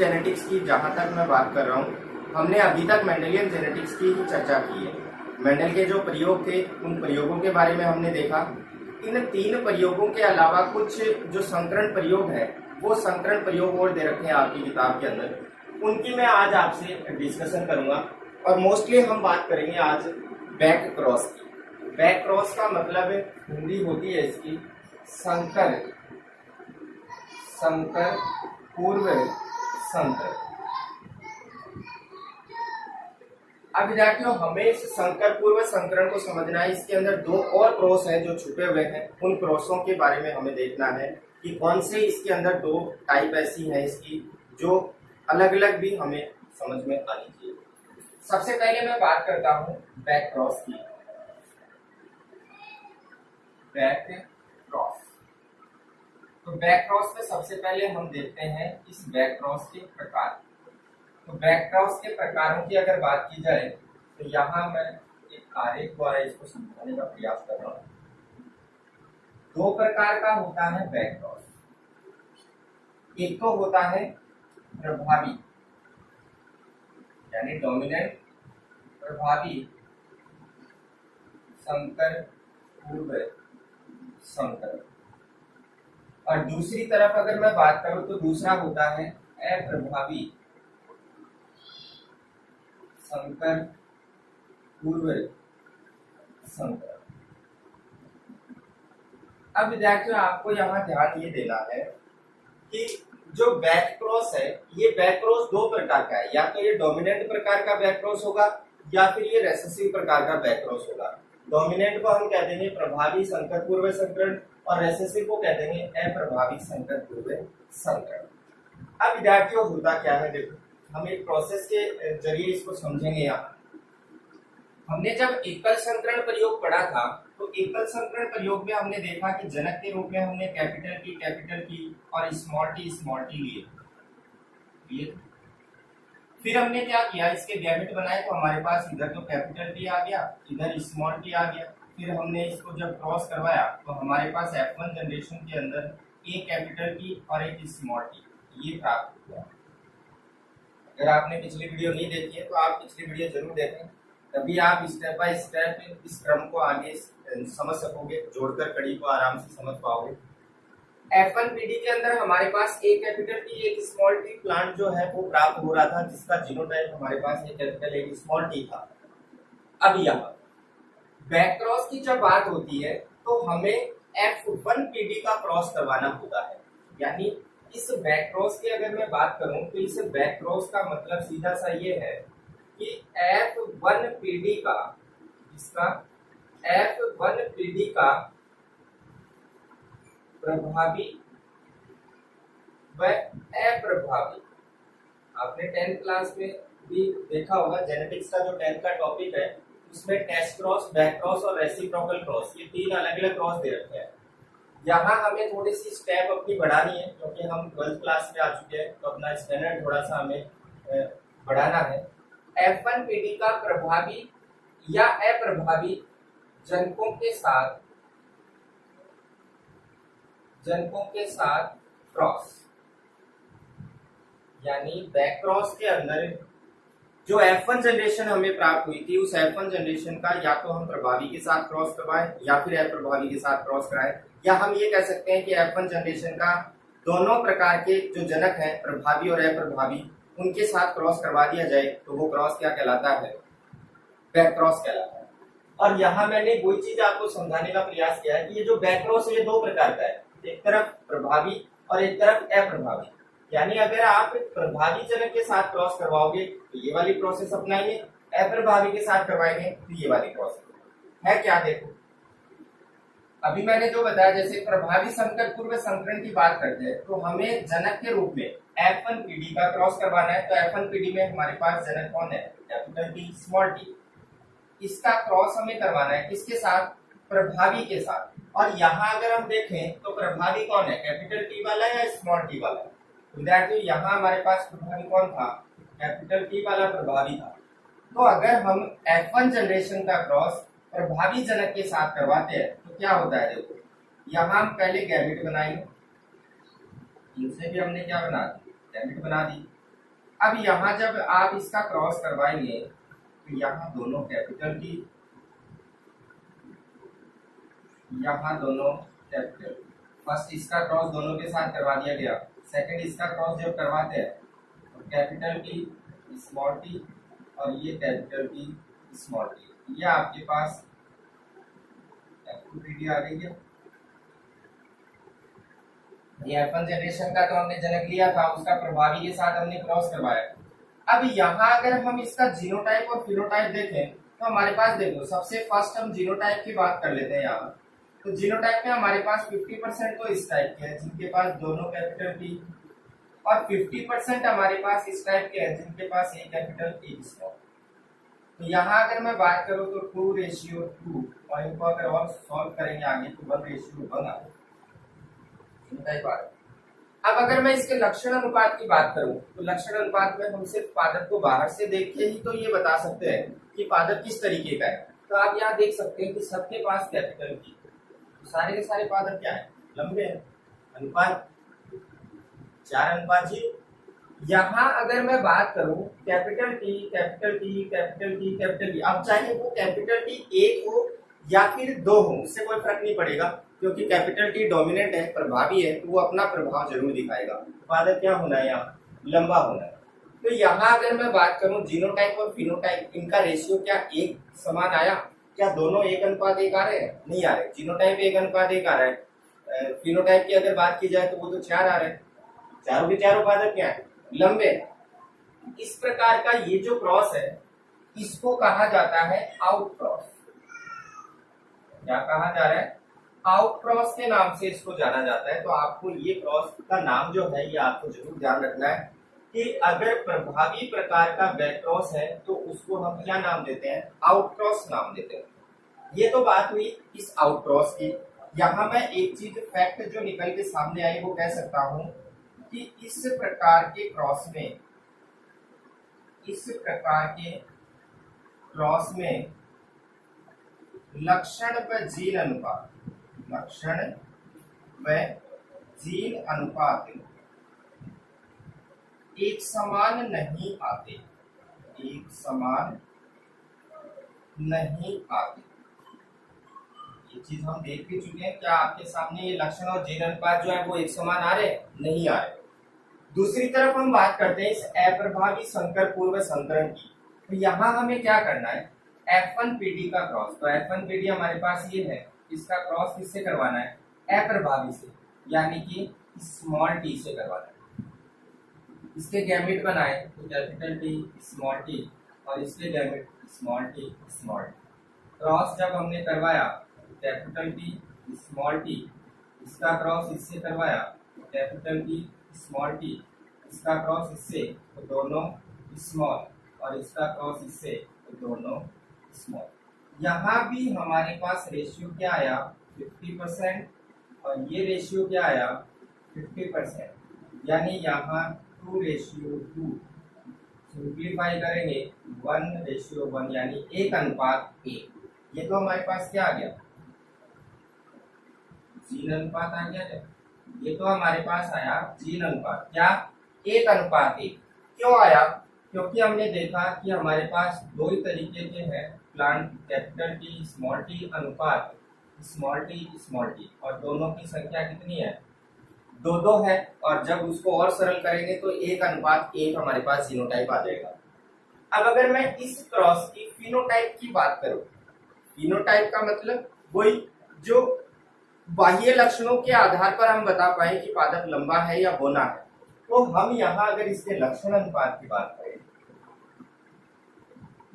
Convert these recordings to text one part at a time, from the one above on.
Genetics की जहाँ तक मैं बात कर रहा हूँ, हमने अभी तक मेंडेलियन जेनेटिक्स की ही चर्चा की है। मेंडल के जो प्रयोग थे उन प्रयोगों के बारे में हमने देखा। इन 3 प्रयोगों के अलावा कुछ जो संकरण प्रयोग है वो संकरण प्रयोग और दे रखे हैं आपकी किताब के अंदर, उनकी मैं आज आपसे डिस्कशन करूंगा। और मोस्टली हम बात करेंगे आज बैक क्रॉस की। बैक क्रॉस का मतलब हिंदी होती है इसकी संकर, संकर पूर्व संकर। अब विद्यार्थियों हमें इस संकर पूर्व संकरण को समझना है। इसके अंदर 2 और क्रॉस हैं जो छुपे हुए हैं, उन क्रॉसों के बारे में हमें देखना है कि कौन से इसके अंदर 2 टाइप ऐसी है इसकी जो अलग अलग भी हमें समझ में आनी चाहिए। सबसे पहले मैं बात करता हूं बैक क्रॉस की। बैक क्रॉस, तो बैक क्रॉस में सबसे पहले हम देखते हैं इस बैक क्रॉस के प्रकार। तो बैक क्रॉस के प्रकारों की अगर बात की जाए तो यहाँ मैं एक आरेख द्वारा इसको समझाने का प्रयास कर रहा हूँ। 2 प्रकार का होता है बैक क्रॉस। एक तो होता है प्रभावी यानी डोमिनेंट प्रभावी संकर पूर्व संकर, और दूसरी तरफ अगर मैं बात करूं तो दूसरा होता है अप्रभावी संकर पूर्व संकर। अब विद्यार्थियों आपको यहाँ ध्यान ये देना है कि जो बैक क्रॉस है ये बैक क्रॉस 2 प्रकार का है। या तो ये डोमिनेंट प्रकार का बैक क्रॉस होगा या फिर ये रेसेसिव प्रकार का बैक क्रॉस होगा। डोमिनेंट को हम कह देंगे प्रभावी संकर पूर्व संकरण और रेसेसिव को कह देंगे अप्रभावी संकर पूर्व संकरण। अब विद्यार्थियों होता क्या है, देखो हम एक प्रोसेस के जरिए इसको समझेंगे। यहाँ हमने जब एकल संकरण प्रयोग पढ़ा था तो एकल संकरण प्रयोग में हमने देखा कि जनक के रूप में हमने कैपिटल टी और स्मॉल टी लिए। फिर हमने क्या किया, इसके गैमेट बनाए तो हमारे पास इधर तो कैपिटल टी आ गया, इधर स्मॉल टी आ गया। फिर हमने इसको जब क्रॉस करवाया तो हमारे पास F1 जनरेशन के अंदर एक कैपिटल टी और एक स्मॉल टी ये प्राप्त हुआ। अगर आपने पिछली वीडियो नहीं देखी है तो आप पिछली वीडियो जरूर देखें, तभी आप स्टेप बाय स्टेप इस क्रम को आगे समझ सकोगे, जोड़कर कड़ी को आराम से समझ पाओगे। F1 पीडी के अंदर हमारे पास एक कैपिटल टी एक स्मॉल टी प्लांट जो है वो प्राप्त हो रहा था, जिसका जीनोटाइप हमारे पास एक कैपिटल एक स्मॉल टी था। अब यहाँ बैक क्रॉस की जब बात होती है तो हमें F1 पीडी का क्रॉस करवाना होता है। यानी इस बैक क्रॉस की अगर मैं बात करूं तो इस बैक क्रॉस का मतलब सीधा सा ये है कि F1 पीडी का, इसका F1 पीडी का प्रभावी व अप्रभावी, आपने 10th क्लास में भी देखा होगा, जेनेटिक्स का जो 10th का टॉपिक है उसमें टेस्ट क्रॉस, बैक क्रॉस और रेसिप्रोकल क्रॉस ये 3 अलग अलग क्रॉस दे रखे हैं। यहाँ हमें थोड़ी सी स्टेप अपनी बढ़ानी है क्योंकि हम 12th क्लास में आ चुके हैं, तो अपना स्टैंडर्ड थोड़ा सा हमें बढ़ाना है। F1 पीडी का प्रभावी या अप्रभावी जनकों के साथ क्रॉस, यानी बैक क्रॉस के अंदर जो F1 जनरेशन हमें प्राप्त हुई थी उस F1 जनरेशन का या तो हम प्रभावी के साथ क्रॉस करवाएं या फिर अप्रभावी के साथ क्रॉस कराएं, या हम ये कह सकते हैं कि F1 जनरेशन का दोनों प्रकार के जो जनक हैं प्रभावी और अप्रभावी उनके साथ क्रॉस करवा दिया जाए तो वो क्रॉस क्या कहलाता है, बैक क्रॉस कहलाता है। और यहाँ मैंने वही चीज आपको समझाने का प्रयास किया है कि ये जो बैक क्रॉस है ये 2 प्रकार का है, एक तरफ प्रभावी और एक तरफ अप्रभावी। यानी अगर आप प्रभावी जनक के साथ क्रॉस करवाओगे तो ये वाली प्रोसेस अपनाएंगे, अप्रभावी के साथ करवाएंगे तो ये वाली प्रोसेस है। क्या देखो अभी मैंने जो बताया, जैसे प्रभावी संकर पूर्व संकरण की बात करते हैं तो हमें जनक के रूप में F1 पीडी का क्रॉस करवाना है। तो F1 पीडी में हमारे पास जनक कौन है, कैपिटल टी स्मॉल टी। इसका क्रॉस हमें करवाना है किसके साथ, प्रभावी के साथ। और यहाँ अगर हम देखें तो प्रभावी कौन है, कैपिटल टी वाला या स्मॉल टी वाला। विद्यार्थियों यहाँ हमारे पास प्रभावी कौन था, कैपिटल टी वाला प्रभावी था। तो अगर हम F1 जनरेशन का क्रॉस प्रभावी जनक के साथ करवाते हैं तो क्या होता है, देखो यहाँ हम पहले गैमेट बनाएंगे, इनसे भी हमने क्या बना दी, गैमेट बना दी। अब यहाँ जब आप इसका क्रॉस करवाएंगे तो यहाँ दोनों कैपिटल टी, यहाँ दोनों कैपिटल, फर्स्ट इसका क्रॉस दोनों के साथ करवा दिया गया, सेकंड इसका क्रॉस जब करवाते हैं तो कैपिटल टी स्मॉल टी और ये कैपिटल टी स्मॉल टी, ये आपके पास F2PD आ गई है। ये F1 जनरेशन का तो हमने जनक लिया था, उसका प्रभावी के साथ हमने क्रॉस करवाया। अब यहाँ अगर हम इसका जीनोटाइप और फिनोटाइप देखें तो हमारे पास देखो, सबसे फर्स्ट हम जीनोटाइप की बात कर लेते हैं यहाँ। तो जीनोटाइप में हमारे पास 50% तो इस टाइप के हैं जिनके पास दोनों कैपिटल टी, और 50% हमारे पास इस टाइप के हैं जिनके पास एक कैपिटल एक स्मॉल। तो यहाँ अगर मैं बात करूँ तो 2:2, और इनको अगर और सॉल्व करेंगे आगे तो 1:1 आ जाएगा। अब अगर मैं इसके लक्षण अनुपात की बात करूं तो लक्षण अनुपात में हम सिर्फ पादप को बाहर से देख के ही तो ये बता सकते हैं कि पादप किस तरीके का है। तो आप यहाँ देख सकते हैं कि सबके पास कैपिटल टी, तो सारे के सारे पादप क्या है, लंबे हैं। अनुपात 4:0। यहाँ अगर मैं बात करूं capital T capital T capital T capital T, अब चाहे वो कैपिटल टी 1 हो या फिर 2 हो, उससे कोई फर्क नहीं पड़ेगा, क्योंकि कैपिटल टी डोमिनेंट है, प्रभावी है, तो वो अपना प्रभाव जरूर दिखाएगा। पादप क्या होना है, यहाँ लंबा होना है। तो यहाँ अगर मैं बात करूं जीनोटाइप और फिनोटाइप, इनका रेशियो क्या एक समान आया, क्या दोनों 1:1 आ रहे हैं, नहीं आ रहे। जीनोटाइप 1:1 आ रहा है, फिनोटाइप की अगर बात की जाए तो वो तो 4 आ रहे हैं। चारों के चारों पादप क्या है, लंबे। इस प्रकार का ये जो क्रॉस है इसको कहा जाता है आउट क्रॉस। क्या कहा जा रहा है, आउट क्रॉस के नाम से इसको जाना जाता है। तो आपको ये क्रॉस का नाम जो है ये आपको जरूर ध्यान रखना है कि अगर प्रभावी प्रकार का बैक क्रॉस है तो उसको हम क्या नाम देते हैं, आउट क्रॉस नाम देते हैं। ये तो बात हुई इस आउट क्रॉस की। यहाँ मैं एक चीज फैक्ट जो निकल के सामने आई वो कह सकता हूं कि इस प्रकार के क्रॉस में, इस प्रकार के क्रॉस में लक्षण व जीन अनुपात, लक्षण व जीन अनुपात एक समान नहीं आते, एक समान नहीं आते। ये चीज हम देख भी चुके हैं, क्या आपके सामने ये लक्षण और जीन अनुपात जो है वो एक समान आ रहे, नहीं आ रहे। दूसरी तरफ हम बात करते हैं इस अप्रभावी संकर पूर्व संकरण की। तो यहाँ हमें क्या करना है, F1PD का क्रॉस। तो F1PD हमारे पास ये है, इसका क्रॉस किससे करवाना है, अप्रभावी से, यानी कि स्मॉल टी से करवाना है। इसके गैमेट बनाए तो कैपिटल टी स्मॉल टी, और इसके gamete small T small T. Cross जब हमने करवाया कैपिटल टी स्मॉल टी, इसका क्रॉस इससे करवाया कैपिटल टी स्मॉल टी, इसका क्रॉस इससे तो दोनों स्मॉल, और इसका क्रॉस इससे तो दोनों स्मॉल। यहाँ भी हमारे पास रेशियो क्या आया 50%, और ये रेशियो क्या आया 50%, यानी यहाँ 2:2। सिंप्लीफाई करेंगे 1:1, यानी 1:1। ये तो हमारे पास क्या आ गया, जीन अनुपात आ गया। ये तो हमारे पास आया जीन अनुपात, क्या 1:1। क्यों आया, क्योंकि हमने देखा कि हमारे पास दो ही तरीके के हैं plant, capital T small T अनुपात स्मॉल टी, और दोनों की संख्या कितनी है, 2 है। और जब उसको और सरल करेंगे तो 1:1 हमारे पास जीनोटाइप आ जाएगा। अब अगर मैं इस क्रॉस की फिनोटाइप की बात करूं, फिनोटाइप का मतलब वही जो बाह्य लक्षणों के आधार पर हम बता पाए कि पादप लंबा है या बोना है। तो हम यहाँ अगर इसके लक्षण अनुपात की बात करें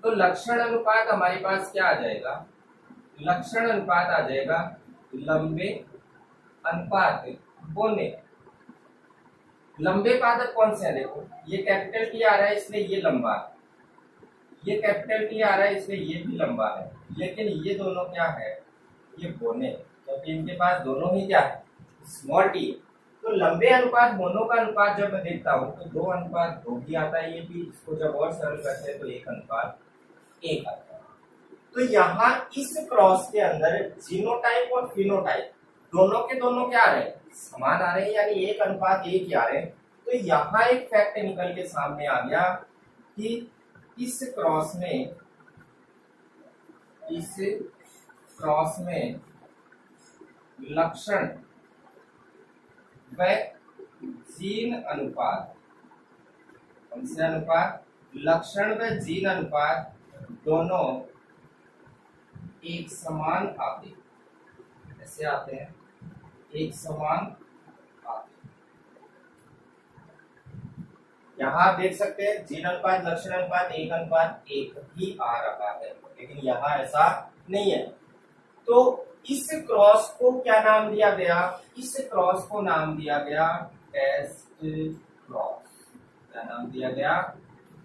तो लक्षण अनुपात हमारे पास क्या आ जाएगा, लक्षण अनुपात आ जाएगा लंबे अनुपात बोने। लंबे पादप कौन से हैं, देखो ये कैपिटल टी आ रहा है इसलिए ये लंबा है, ये कैपिटल टी आ रहा है इसलिए ये भी लंबा है, लेकिन ये दोनों क्या है, ये बोने, क्योंकि इनके पास दोनों ही क्या है, स्मॉल टी। तो लंबे अनुपात मोनो का अनुपात जब मैं देखता हूँ तो 2:2 भी आता है, ये भी। इसको जब और सरल करते हैं तो 1:1 आता है। तो यहाँ इस क्रॉस के अंदर जीनोटाइप और फिनोटाइप दोनों के दोनों क्या आ रहे हैं, समान आ रहे हैं, यानी 1:1 ही आ रहे हैं। तो यहाँ एक फैक्ट निकल के सामने आ गया कि इस क्रॉस में लक्षण व जीन अनुपात, कौन से अनुपात, लक्षण व जीन अनुपात दोनों एक समान आते, कैसे आते हैं, एक समान आते। यहाँ आप देख सकते हैं जीन अनुपात लक्षण अनुपात 1:1 ही आ रहा है, लेकिन यहाँ ऐसा नहीं है। तो इस क्रॉस को क्या नाम दिया गया, इस क्रॉस को नाम दिया गया टेस्ट क्रॉस। क्या नाम दिया गया,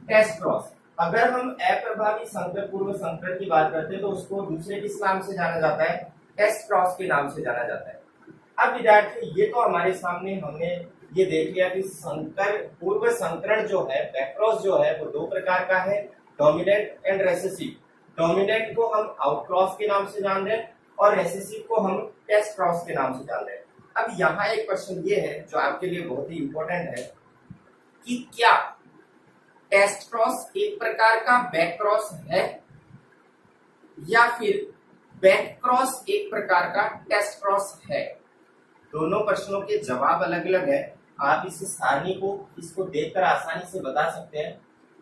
टेस्ट क्रॉस। अगर हम अप्रभावी संकर पूर्व संकरण की बात करते हैं तो उसको दूसरे किस नाम से जाना जाता है, टेस्ट क्रॉस के नाम से जाना जाता है। अब विद्यार्थी ये तो हमारे सामने हमने ये देख लिया कि संकर पूर्व संकरण जो है, बैकक्रॉस जो है वो दो प्रकार का है, डोमिनेंट एंड रेसेसिव। डोमिनेंट को हम आउटक्रॉस के नाम से जान रहे हैं और रेसेसिव को हम टेस्ट क्रॉस के नाम से जान रहे हैं। अब यहाँ एक क्वेश्चन ये है जो आपके लिए बहुत ही इंपॉर्टेंट है कि क्या टेस्ट क्रॉस एक प्रकार का बैक क्रॉस है या फिर बैक क्रॉस एक प्रकार का टेस्ट क्रॉस है। दोनों प्रश्नों के जवाब अलग अलग है। आप इस सारणी को इसको देखकर आसानी से बता सकते हैं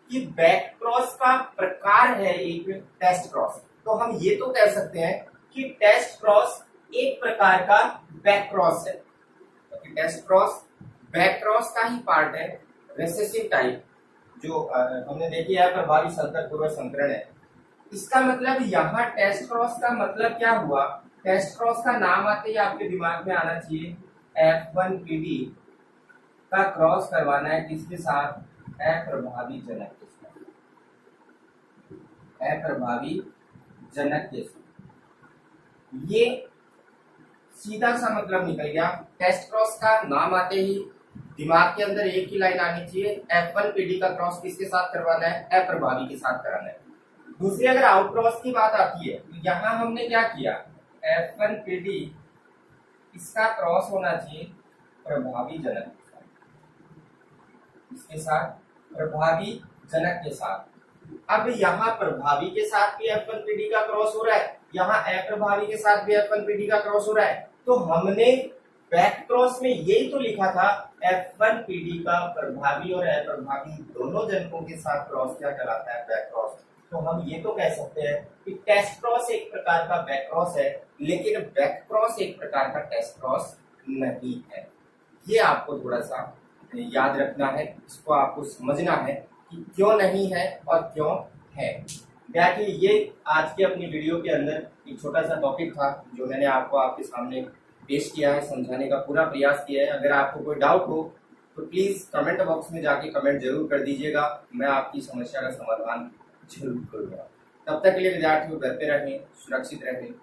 कि बैक क्रॉस का प्रकार है एक टेस्ट क्रॉस। तो हम ये तो कह सकते हैं कि टेस्ट क्रॉस एक प्रकार का बैक क्रॉस है, तो टेस्ट क्रॉस बैक क्रॉस का ही पार्ट है। रेसेसिव टाइप जो हमने देखी है प्रभावी संकर पूर्व संकरण है। इसका मतलब यहाँ टेस्ट क्रॉस का मतलब क्या हुआ, टेस्ट क्रॉस का नाम आते ही आपके दिमाग में आना चाहिए F1PD का क्रॉस करवाना है किसके साथ, अप्रभावी जनक के साथ, अप्रभावी जनक के साथ। ये सीधा सा मतलब निकल गया। टेस्ट क्रॉस का नाम आते ही दिमाग के अंदर एक ही लाइन आनी चाहिए, F1PD का क्रॉस किसके साथ करवाना है, अप्रभावी के साथ कराना है। दूसरी अगर आउट क्रॉस की बात आती है तो यहाँ हमने क्या किया, F1PD इसका क्रॉस होना चाहिए प्रभावी जनक के साथ, इसके साथ प्रभावी जनक के साथ। अब यहाँ प्रभावी के साथ भी F1PD का क्रॉस हो रहा है, यहाँ अप्रभावी के साथ भी F1PD का क्रॉस हो रहा है। तो हमने बैक क्रॉस में यही तो लिखा था F1PD का प्रभावी और अप्रभावी दोनों जनकों के साथ क्रॉस क्या कहलाता है, बैक क्रॉस। तो हम ये तो कह सकते हैं कि टेस्ट क्रॉस एक प्रकार का बैक क्रॉस है, लेकिन बैक क्रॉस एक प्रकार का टेस्ट क्रॉस नहीं है। ये आपको थोड़ा सा याद रखना है, इसको आपको समझना है कि क्यों नहीं है और क्यों है। देखिए ये आज के अपनी वीडियो के अंदर एक छोटा सा टॉपिक था जो मैंने आपको आपके सामने पेश किया है, समझाने का पूरा प्रयास किया है। अगर आपको कोई डाउट हो तो प्लीज कमेंट बॉक्स में जाके कमेंट जरूर कर दीजिएगा, मैं आपकी समस्या का समाधान जरूर करूंगा। तब तक के लिए विद्यार्थियों घर पे रहें, सुरक्षित रहें।